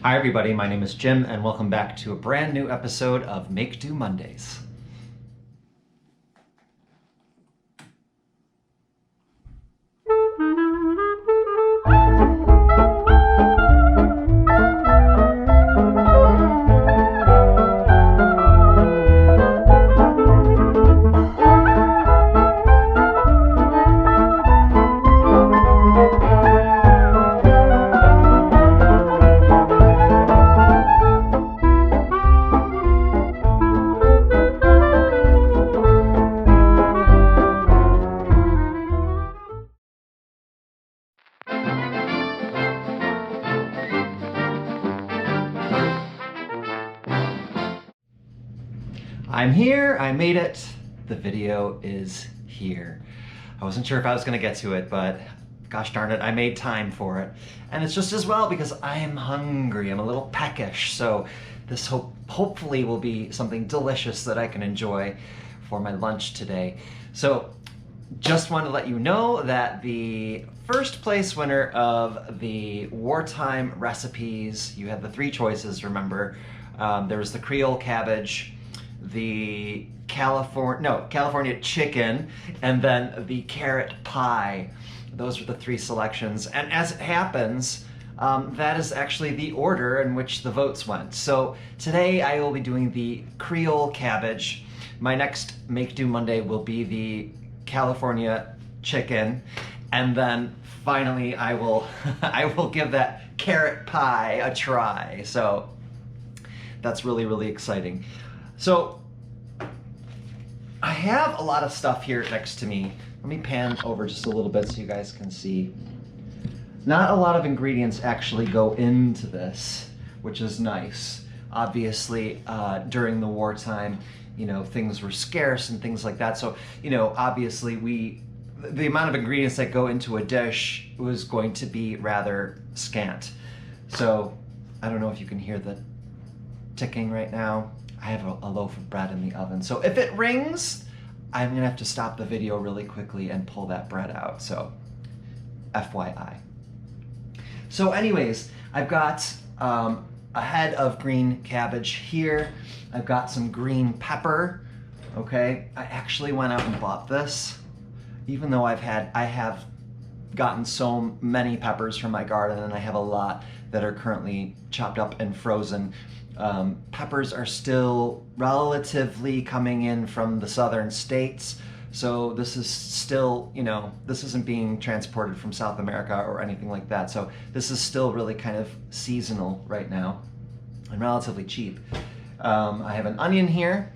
Hi everybody, my name is Jim and welcome back to a brand new episode of Make Do Mondays. I'm here, I made it. The video is here. I wasn't sure if I was gonna get to it, but gosh darn it, I made time for it. And it's just as well because I am hungry, I'm a little peckish, so this hopefully will be something delicious that I can enjoy for my lunch today. So just want to let you know that the first place winner of the wartime recipes, you had the three choices, remember. There was the Creole Cabbage, the California chicken, and then the carrot pie. Those were the three selections. And as it happens, that is actually the order in which the votes went. So today I will be doing the Creole Cabbage. My next Make Do Monday will be the California chicken. And then finally I will give that carrot pie a try. So that's really, really exciting. So I have a lot of stuff here next to me. Let me pan over just a little bit so you guys can see. Not a lot of ingredients actually go into this, which is nice. Obviously, during the wartime, you know, things were scarce and things like that. So, you know, obviously the amount of ingredients that go into a dish was going to be rather scant. So I don't know if you can hear the ticking right now. I have a loaf of bread in the oven. So if it rings, I'm gonna have to stop the video really quickly and pull that bread out, so FYI. So anyways, I've got a head of green cabbage here. I've got some green pepper, okay? I actually went out and bought this, even though I have gotten so many peppers from my garden and I have a lot that are currently chopped up and frozen. Peppers are still relatively coming in from the southern states, so this is still, you know, this isn't being transported from South America or anything like that, so this is still really kind of seasonal right now and relatively cheap. I have an onion here,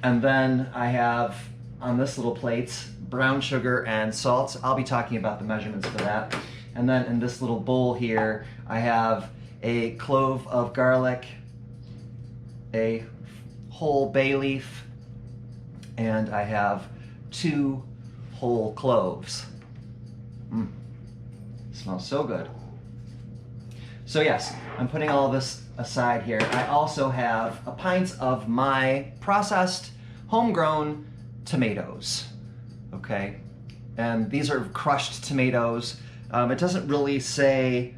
and then I have on this little plate brown sugar and salt. I'll be talking about the measurements for that. And then in this little bowl here, I have a clove of garlic, a whole bay leaf, and I have 2 whole cloves. Smells so good. So yes, I'm putting all of this aside here. I also have a pint of my processed, homegrown tomatoes, okay? And these are crushed tomatoes. It doesn't really say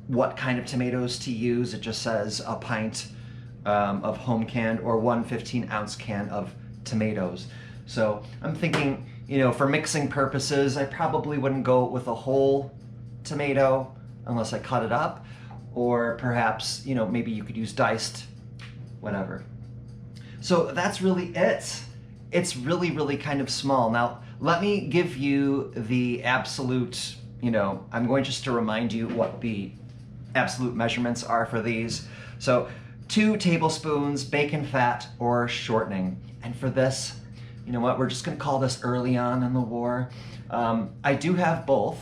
what kind of tomatoes to use. It just says a pint of home canned or 1 15-ounce can of tomatoes. So I'm thinking, you know, for mixing purposes, I probably wouldn't go with a whole tomato unless I cut it up, or perhaps, you know, maybe you could use diced, whatever. So that's really it. It's really, really kind of small. Now, let me give you the absolute, you know, I'm going just to remind you what the absolute measurements are for these. So 2 tablespoons bacon fat or shortening. And for this, you know what, we're just gonna call this early on in the war. I do have both.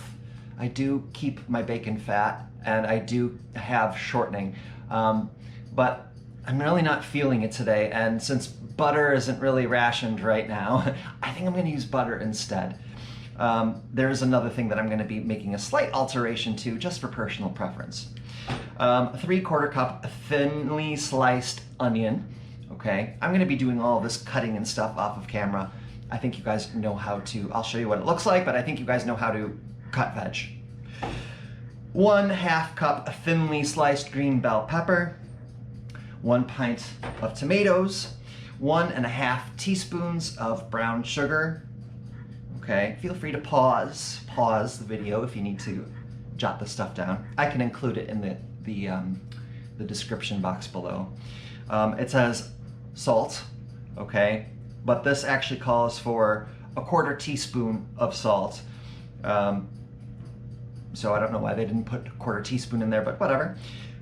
I do keep my bacon fat and I do have shortening. But I'm really not feeling it today. And since butter isn't really rationed right now, I think I'm gonna use butter instead. There's another thing that I'm gonna be making a slight alteration to just for personal preference. 3/4 cup thinly sliced onion, okay? I'm gonna be doing all this cutting and stuff off of camera. I think you guys know how to, I'll show you what it looks like, but I think you guys know how to cut veg. 1/2 cup thinly sliced green bell pepper, 1 pint of tomatoes, 1.5 teaspoons of brown sugar. Okay, feel free to pause the video if you need to jot the stuff down. I can include it in the description box below. It says salt, okay, but this actually calls for 1/4 teaspoon of salt. So I don't know why they didn't put 1/4 teaspoon in there, but whatever.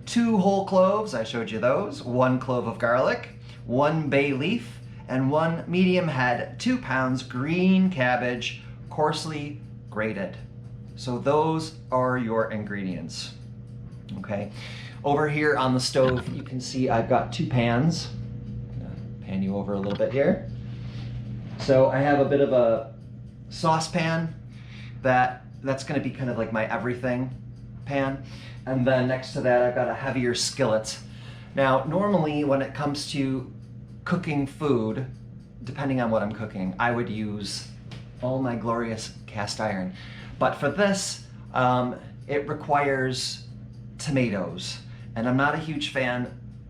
2 whole cloves, I showed you those, 1 clove of garlic, 1 bay leaf, and 1 medium head, 2 pounds green cabbage, coarsely grated. So those are your ingredients, okay? Over here on the stove, you can see I've got 2 pans. I'm gonna pan you over a little bit here. So I have a bit of a saucepan that's gonna be kind of like my everything pan. And then next to that, I've got a heavier skillet. Now, normally when it comes to cooking food, depending on what I'm cooking, I would use all my glorious cast iron. But for this, it requires tomatoes. And I'm not a huge fan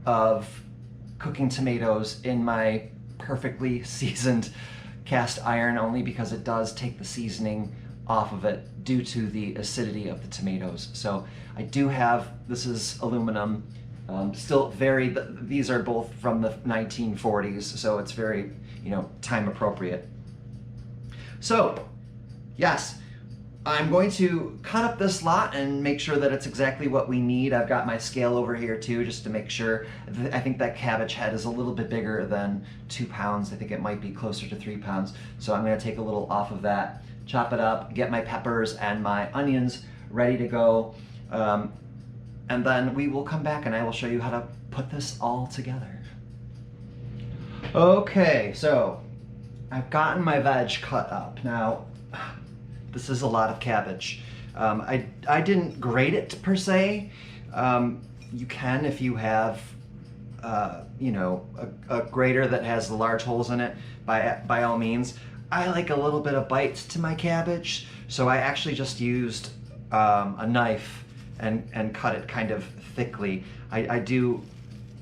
of cooking tomatoes in my perfectly seasoned cast iron, only because it does take the seasoning off of it due to the acidity of the tomatoes. So I do have, this is aluminum, still very, these are both from the 1940s, so it's very, time appropriate. So, yes, I'm going to cut up this lot and make sure that it's exactly what we need. I've got my scale over here too, just to make sure. I think that cabbage head is a little bit bigger than 2 pounds. I think it might be closer to 3 pounds. So I'm gonna take a little off of that, chop it up, get my peppers and my onions ready to go. And then we will come back and I will show you how to put this all together. Okay, so I've gotten my veg cut up. Now, this is a lot of cabbage. I didn't grate it per se. You can if you have, a grater that has the large holes in it, by all means. I like a little bit of bite to my cabbage, so I actually just used a knife and cut it kind of thickly. I do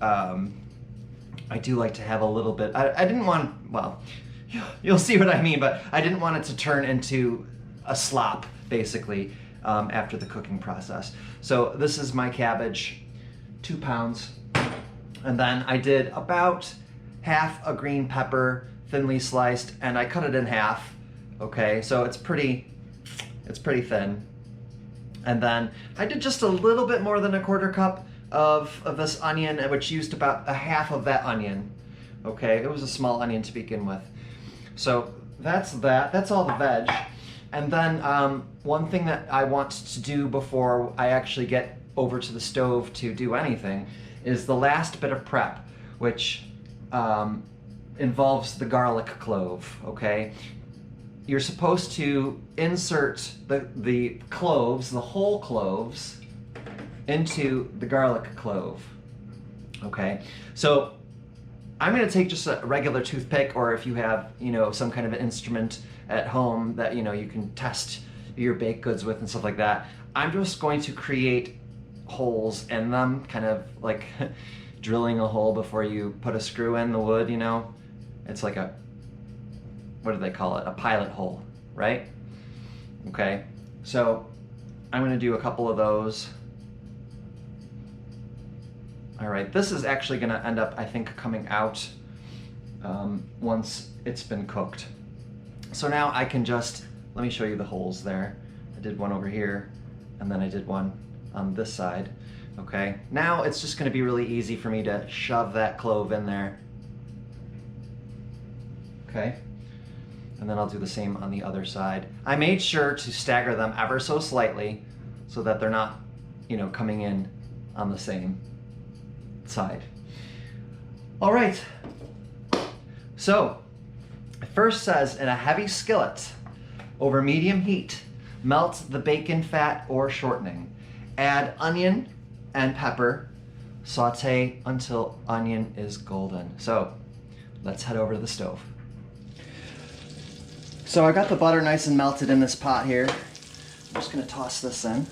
like to have a little bit. I didn't want, well, you'll see what I mean, but I didn't want it to turn into a slop, basically, after the cooking process. So this is my cabbage, 2 pounds. And then I did about 1/2 a green pepper, thinly sliced, and I cut it in half, okay? So it's pretty thin. And then I did just a little bit more than 1/4 cup of this onion, which used about 1/2 of that onion, okay? It was a small onion to begin with. So that's all the veg. And then one thing that I want to do before I actually get over to the stove to do anything is the last bit of prep, which involves the garlic clove, okay? You're supposed to insert the cloves, the whole cloves, into the garlic clove, okay? So I'm gonna take just a regular toothpick, or if you have, some kind of an instrument at home that, you can test your baked goods with and stuff like that. I'm just going to create holes in them, kind of like drilling a hole before you put a screw in the wood, It's like what do they call it? A pilot hole, right? Okay, so I'm gonna do a couple of those. All right, this is actually gonna end up, I think, coming out once it's been cooked. So now I can just, let me show you the holes there. I did one over here, and then I did one on this side, okay? Now it's just gonna be really easy for me to shove that clove in there, okay? And then I'll do the same on the other side. I made sure to stagger them ever so slightly so that they're not, coming in on the same side. All right, so it first says, in a heavy skillet over medium heat, melt the bacon fat or shortening. Add onion and pepper. Saute until onion is golden. So let's head over to the stove. So I got the butter nice and melted in this pot here. I'm just gonna toss this in.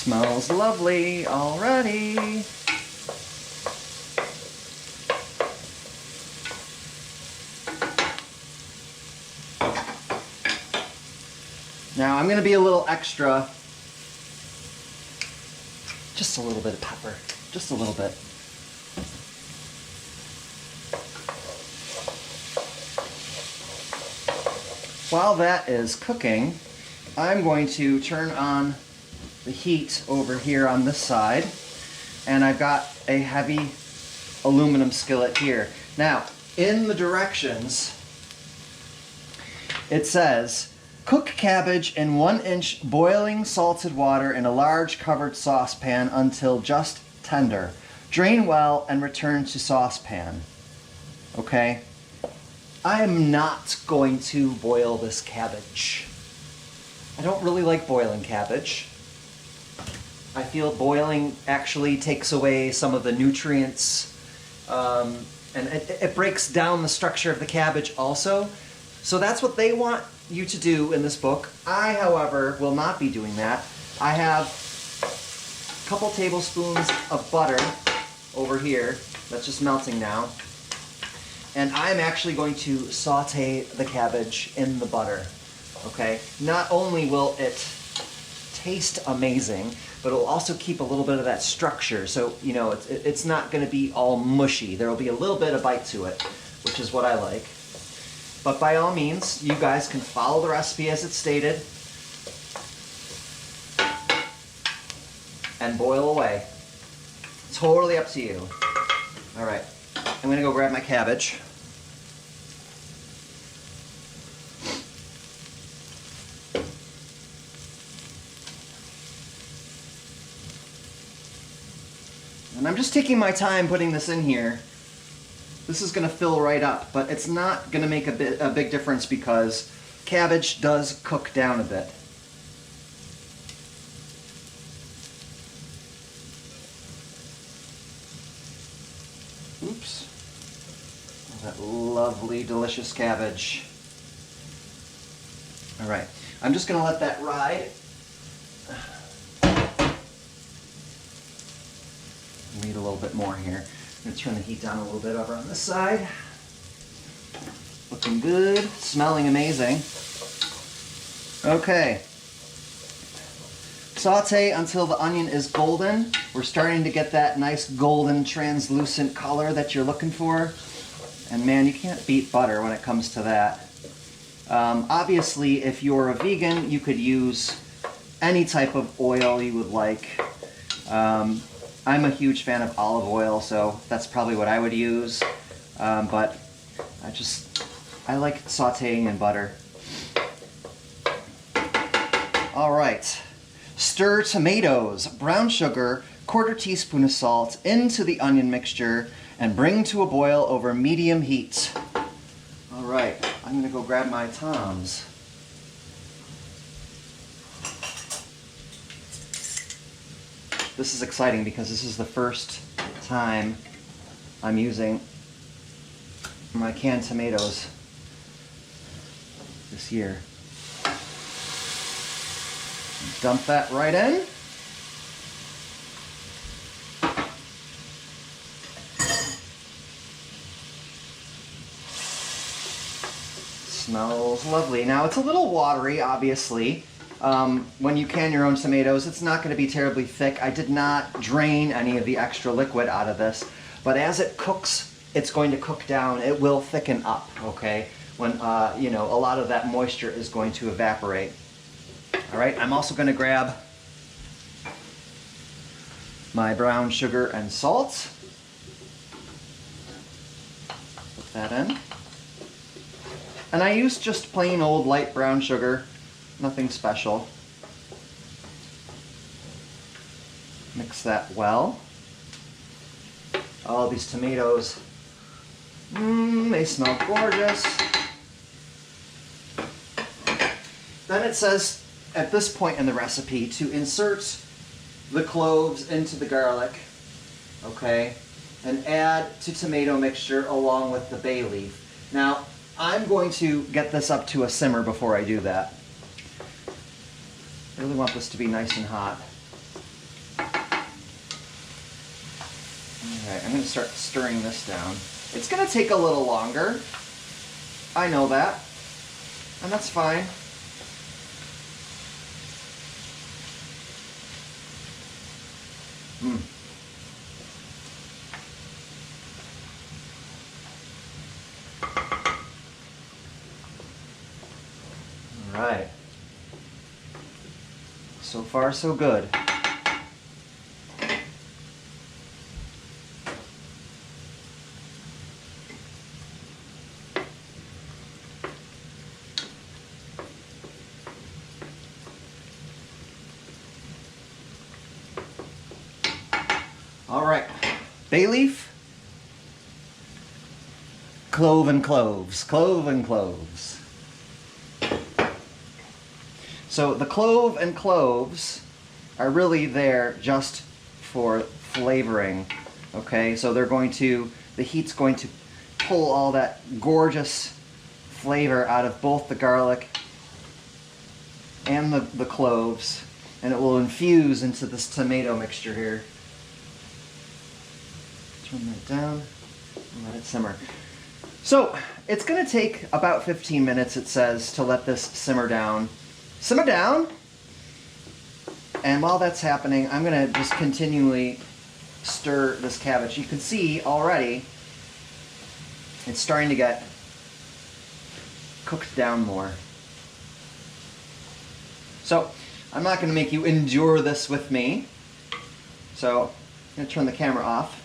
Smells lovely already. Now I'm going to be a little extra. Just a little bit of pepper. Just a little bit. While that is cooking, I'm going to turn on the heat over here on this side, and I've got a heavy aluminum skillet here. Now, in the directions, it says, cook cabbage in 1-inch boiling salted water in a large covered saucepan until just tender. Drain well and return to saucepan. Okay? I am not going to boil this cabbage. I don't really like boiling cabbage. I feel boiling actually takes away some of the nutrients, and it breaks down the structure of the cabbage also. So that's what they want you to do in this book. I, however, will not be doing that. I have a couple tablespoons of butter over here that's just melting now. And I'm actually going to saute the cabbage in the butter, okay? Not only will it taste amazing, but it'll also keep a little bit of that structure. So, you know, it's not gonna be all mushy. There'll be a little bit of bite to it, which is what I like. But by all means, you guys can follow the recipe as it's stated and boil away. Totally up to you. All right. I'm gonna go grab my cabbage. And I'm just taking my time putting this in here. This is gonna fill right up, but it's not gonna make a big difference because cabbage does cook down a bit. Oops. That lovely, delicious cabbage. All right, I'm just gonna let that ride. Need a little bit more here. I'm gonna turn the heat down a little bit over on this side. Looking good, smelling amazing. Okay. Saute until the onion is golden. We're starting to get that nice golden translucent color that you're looking for. And man, you can't beat butter when it comes to that. Obviously, if you're a vegan, you could use any type of oil you would like. I'm a huge fan of olive oil, so that's probably what I would use. But I like sauteing in butter. All right. Stir tomatoes, brown sugar, 1/4 teaspoon of salt into the onion mixture and bring to a boil over medium heat. All right, I'm gonna go grab my tongs. This is exciting because this is the first time I'm using my canned tomatoes this year. Dump that right in. Smells lovely. Now it's a little watery, obviously. When you can your own tomatoes, it's not going to be terribly thick. I did not drain any of the extra liquid out of this, but as it cooks, it's going to cook down. It will thicken up, okay? When, you know, a lot of that moisture is going to evaporate. All right, I'm also going to grab my brown sugar and salt. Put that in. And I use just plain old light brown sugar, nothing special. Mix that well. All these tomatoes, they smell gorgeous. Then it says, at this point in the recipe, to insert the cloves into the garlic, okay, and add to tomato mixture along with the bay leaf. Now, I'm going to get this up to a simmer before I do that. I really want this to be nice and hot. Alright, I'm going to start stirring this down. It's going to take a little longer. I know that. And that's fine. Alright. So far, so good. All right, bay leaf, clove and cloves, clove and cloves. So the clove and cloves are really there just for flavoring, okay? So they're going to, the heat's going to pull all that gorgeous flavor out of both the garlic and the cloves, and it will infuse into this tomato mixture here. Turn that down and let it simmer. So it's going to take about 15 minutes, it says, to let this simmer down. Simmer down! And while that's happening, I'm going to just continually stir this cabbage. You can see already it's starting to get cooked down more. So I'm not going to make you endure this with me. So I'm going to turn the camera off,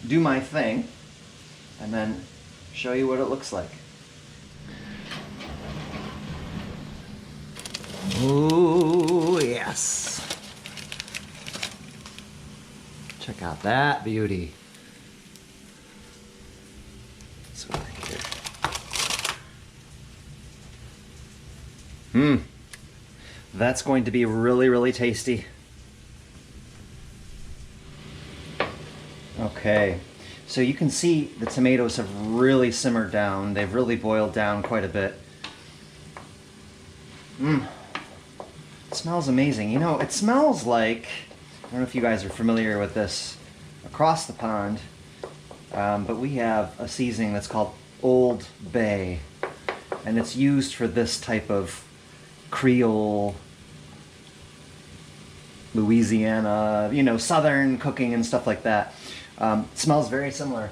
do my thing, and then show you what it looks like. Oh, yes. Check out that beauty. This one here. That's going to be really, really tasty. Okay, so you can see the tomatoes have really simmered down. They've really boiled down quite a bit. It smells amazing. You know, it smells like, I don't know if you guys are familiar with this across the pond, but we have a seasoning that's called Old Bay, and it's used for this type of Creole, Louisiana, you know, southern cooking and stuff like that. It smells very similar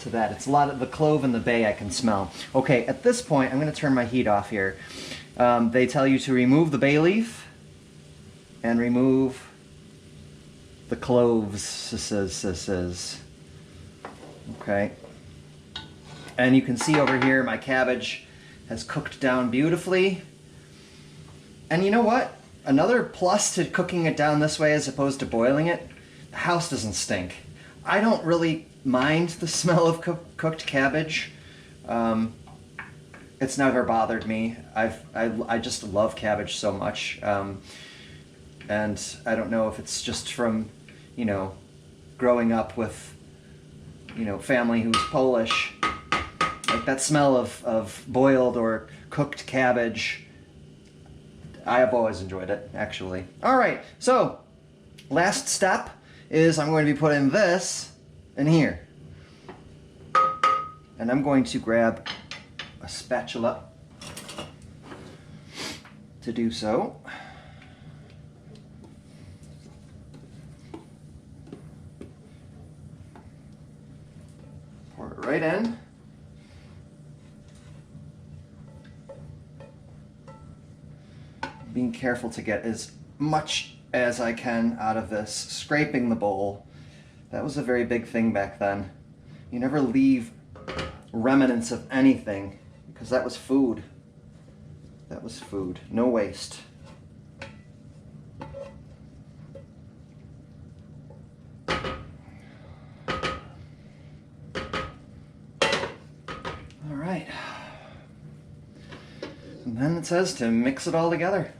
to that. It's a lot of the clove and the bay I can smell. Okay, at this point, I'm going to turn my heat off here. They tell you to remove the bay leaf and remove the cloves. Okay. And you can see over here my cabbage has cooked down beautifully. And you know what? Another plus to cooking it down this way as opposed to boiling it, the house doesn't stink. I don't really mind the smell of cooked cabbage. It's never bothered me. I just love cabbage so much. And I don't know if it's just from, you know, growing up with, you know, family who's Polish. Like that smell of boiled or cooked cabbage, I have always enjoyed it, actually. All right, so last step is I'm going to be putting this in here. And I'm going to grab a spatula to do so. Pour it right in. Being careful to get as much as I can out of this, scraping the bowl. That was a very big thing back then. You never leave remnants of anything, because that was food. That was food. No waste. All right. And then it says to mix it all together.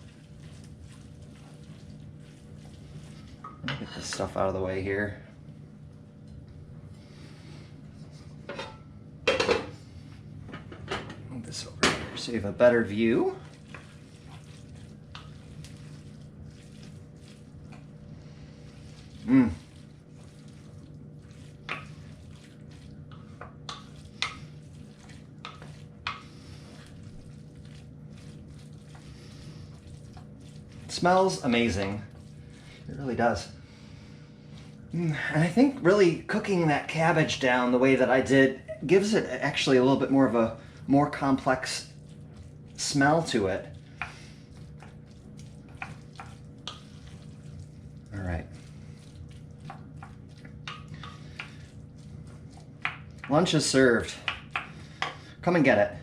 Get this stuff out of the way here. Move this over here so you have a better view. Smells amazing. It really does. And I think really cooking that cabbage down the way that I did gives it actually a little bit more of a more complex smell to it. All right. Lunch is served. Come and get it.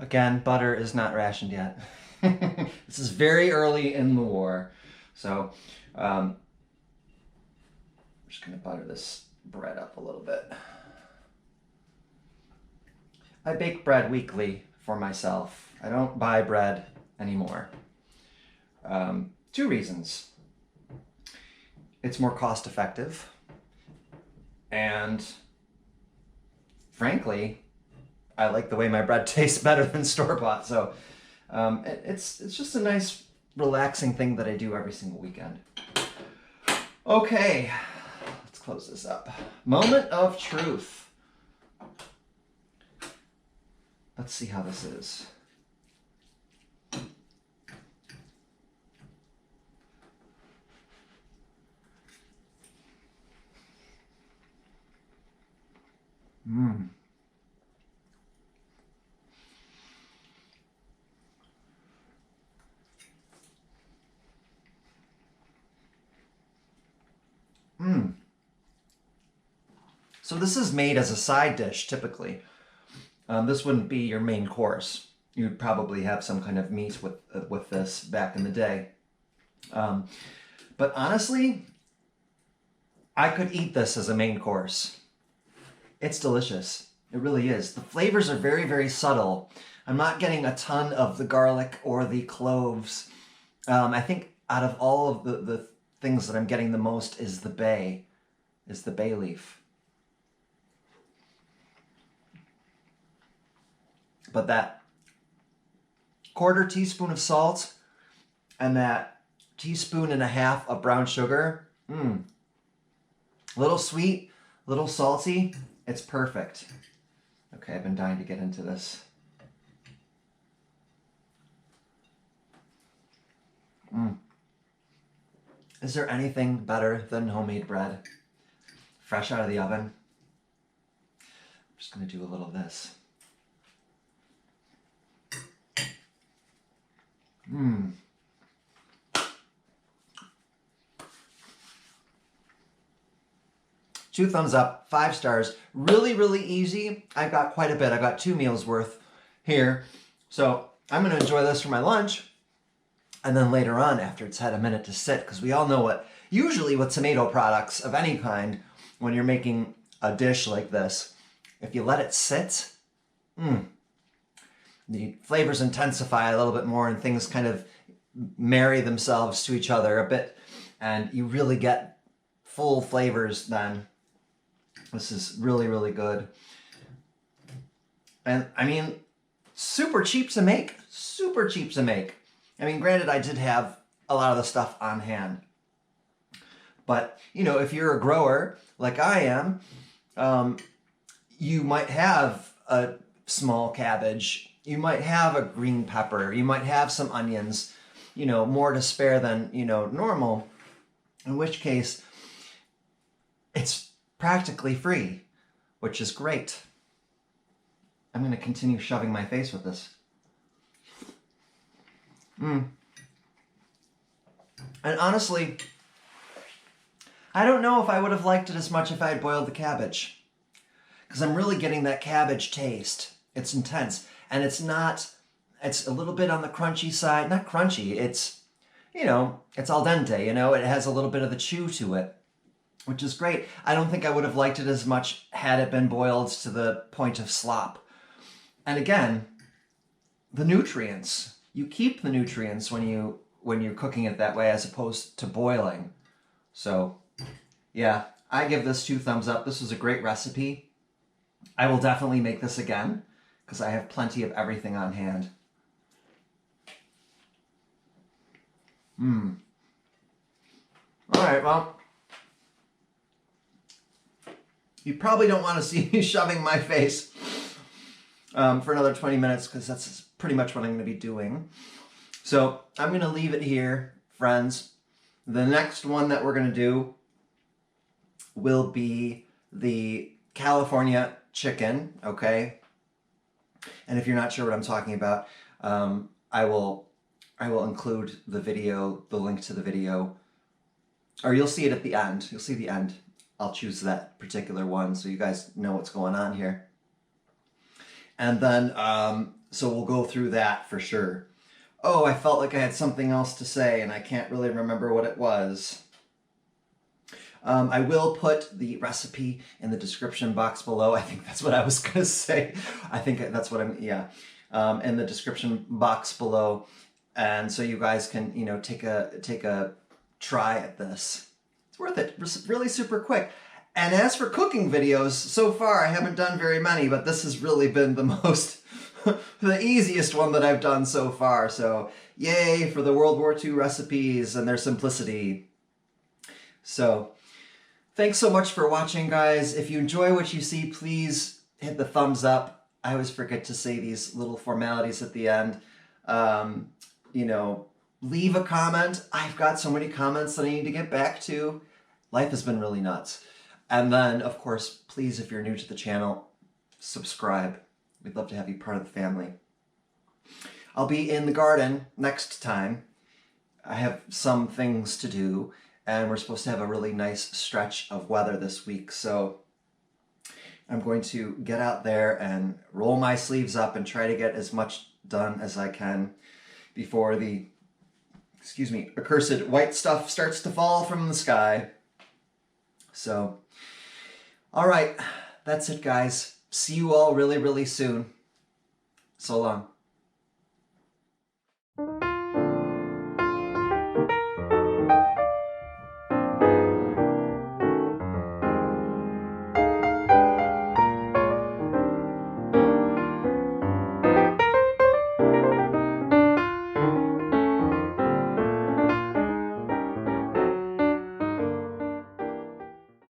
Again, butter is not rationed yet. This is very early in the war. So I'm just gonna butter this bread up a little bit. I bake bread weekly for myself. I don't buy bread anymore. 2 reasons. It's more cost effective, and frankly, I like the way my bread tastes better than store-bought. So it's just a nice, relaxing thing that I do every single weekend. Okay, let's close this up. Moment of truth. Let's see how this is. Mmm. So this is made as a side dish typically. This wouldn't be your main course. You'd probably have some kind of meat with this back in the day. But honestly, I could eat this as a main course. It's delicious. It really is. The flavors are very, very subtle. I'm not getting a ton of the garlic or the cloves. I think out of all of the things that I'm getting the most is the bay leaf. But that 1/4 teaspoon of salt and that 1.5 teaspoons of brown sugar, a little sweet, a little salty, it's perfect. Okay, I've been dying to get into this. Is there anything better than homemade bread? Fresh out of the oven. I'm just gonna do a little of this. Mmm. 2 thumbs up, 5 stars. Really, really easy. I've got quite a bit. I've got 2 meals worth here. So I'm going to enjoy this for my lunch. And then later on, after it's had a minute to sit, because we all know usually with tomato products of any kind, when you're making a dish like this, if you let it sit, the flavors intensify a little bit more and things kind of marry themselves to each other a bit. And you really get full flavors then. This is really, really good. And I mean, super cheap to make, super cheap to make. I mean, granted, I did have a lot of the stuff on hand. But, you know, if you're a grower like I am, you might have a small cabbage, you might have a green pepper, you might have some onions, you know, more to spare than, you know, normal, in which case it's practically free, which is great. I'm going to continue shoving my face with this. And honestly, I don't know if I would have liked it as much if I had boiled the cabbage, because I'm really getting that cabbage taste. It's intense, and it's a little bit on the crunchy side. Not crunchy, it's, you know, it's al dente, you know, it has a little bit of the chew to it, which is great. I don't think I would have liked it as much had it been boiled to the point of slop. And again, the nutrients. You keep the nutrients when you're cooking it that way as opposed to boiling. So, yeah, I give this 2 thumbs up. This was a great recipe. I will definitely make this again because I have plenty of everything on hand. All right, well, you probably don't want to see me shoving my face for another 20 minutes because that's pretty much what I'm going to be doing. So I'm going to leave it here, friends. The next one that we're going to do will be the California chicken, okay? And if you're not sure what I'm talking about, I will include the video, the link to the video, or you'll see it at the end. You'll see the end. I'll choose that particular one so you guys know what's going on here. And then, so we'll go through that for sure. Oh, I felt like I had something else to say and I can't really remember what it was. I will put the recipe in the description box below. I think that's what I was gonna say. I think that's what in the description box below. And so you guys can, you know, take a try at this. It's worth it. It's really super quick. And as for cooking videos, so far I haven't done very many, but this has really been the most, the easiest one that I've done so far. So yay for the World War II recipes and their simplicity. So thanks so much for watching, guys. If you enjoy what you see, please hit the thumbs up. I always forget to say these little formalities at the end. You know, leave a comment. I've got so many comments that I need to get back to. Life has been really nuts. And then, of course, please, if you're new to the channel, subscribe. We'd love to have you part of the family. I'll be in the garden next time. I have some things to do, and we're supposed to have a really nice stretch of weather this week. So I'm going to get out there and roll my sleeves up and try to get as much done as I can before the, accursed white stuff starts to fall from the sky. So, all right, that's it, guys. See you all really, really soon. So long.